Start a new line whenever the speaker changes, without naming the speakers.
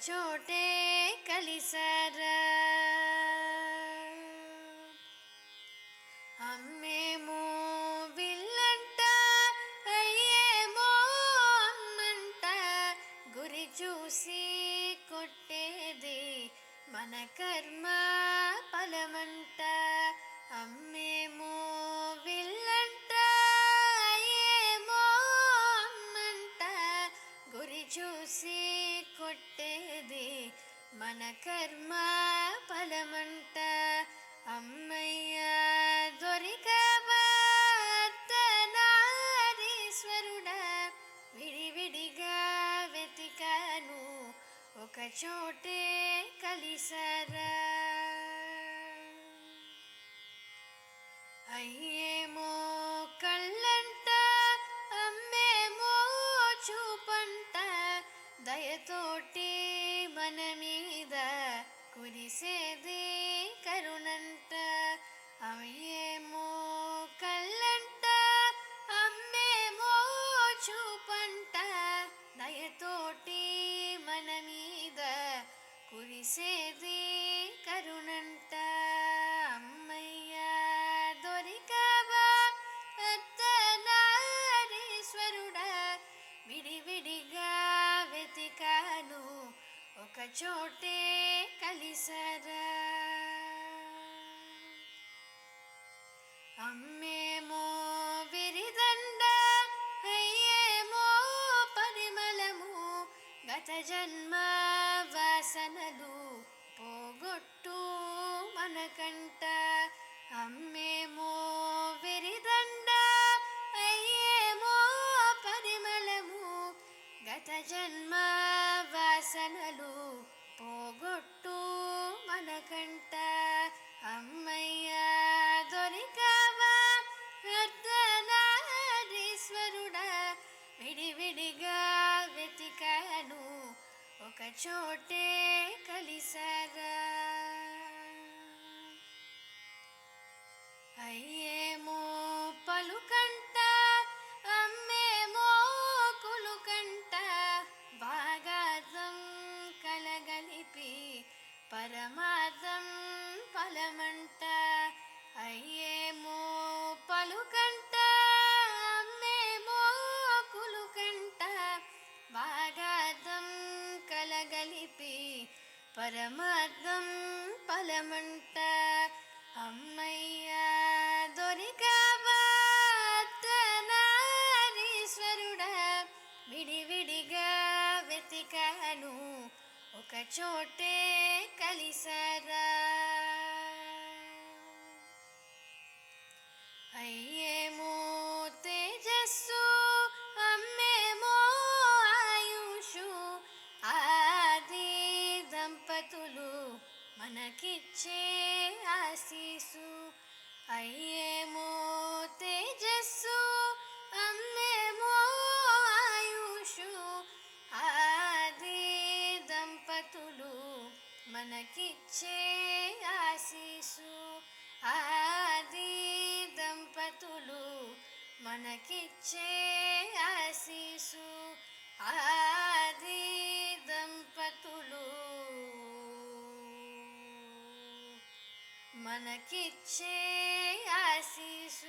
చోటే కలిసారా. అమ్మేమో విల్లంట, అయ్యేమో అమ్మంట, గురి చూసి కొట్టేది మన కర్మ ఫలమంట. అమ్మేమో విల్లంట, అయ్యేమో అమ్మంట, గురి చూసి కొట్టేది మన కర్మ ఫలమంట. అమ్మయ్య దొరికవా అర్ధనారీశ్వరుడా, విడివిడిగా వెతికాను ఒక చోటే కలిసారా. అయ్యేమో కళ్ళంట, అమ్మేమో చూపంట, దయతోటి మన మీద కురిసేది కరుణంట. అయ్యేమో కళ్ళంట, అమ్మేమో చూపంట, దయతోటి మన మీద కురిసేది కరుణంట. అమ్మయ్య దొరికవా అర్ధనారీశ్వరుడా, విడివిడిగా వెతికాను ఒక చోటే కలిసారా. అమ్మేమో విరిదండ, అయ్యేమో పరిమళము, గత జన్మ వాసనలు పోగొట్టు మనకంట. అమ్మేమో విరిదండ, అయ్యేమో పరిమళము, గత జన్మ వాసనలు పోగొట్టు మనకంట. అమ్మయ్య దొరికవా అర్ధనారీశ్వరుడా, విడివిడిగా వెతికాను ఒక చోటే కలిసారా. అయ్యేమో పలుకంట, అమ్మేమో కులుకంట, భాగార్థం కలగలిపి పరమార్థం ఫలమంట. అయ్యేమో పలుకంట, అమ్మేమో కులుకంట, భాగార్థం కలగలిపి పరమార్థం ఫలమంట. అమ్మయ్య దొరికవా అర్ధనారీశ్వరుడా, విడివిడిగా వెతికాను ఒక చోటే కలిసారా. అయ్యేమో తేజస్సు, అమ్మేమో ఆయుషు, ఆది దంపతులు మనకిచ్చే ఆశీసు. అయ్యేమో తేజస్సు, అమ్మేమో ఆయుషు, ఆది దంపతులు మనకిచ్చే ఆశీసు. ఆది దంపతులు మనకిచ్చే ఆశీసు. ఆది దంపతులు మనకిచ్చే ఆశీసు.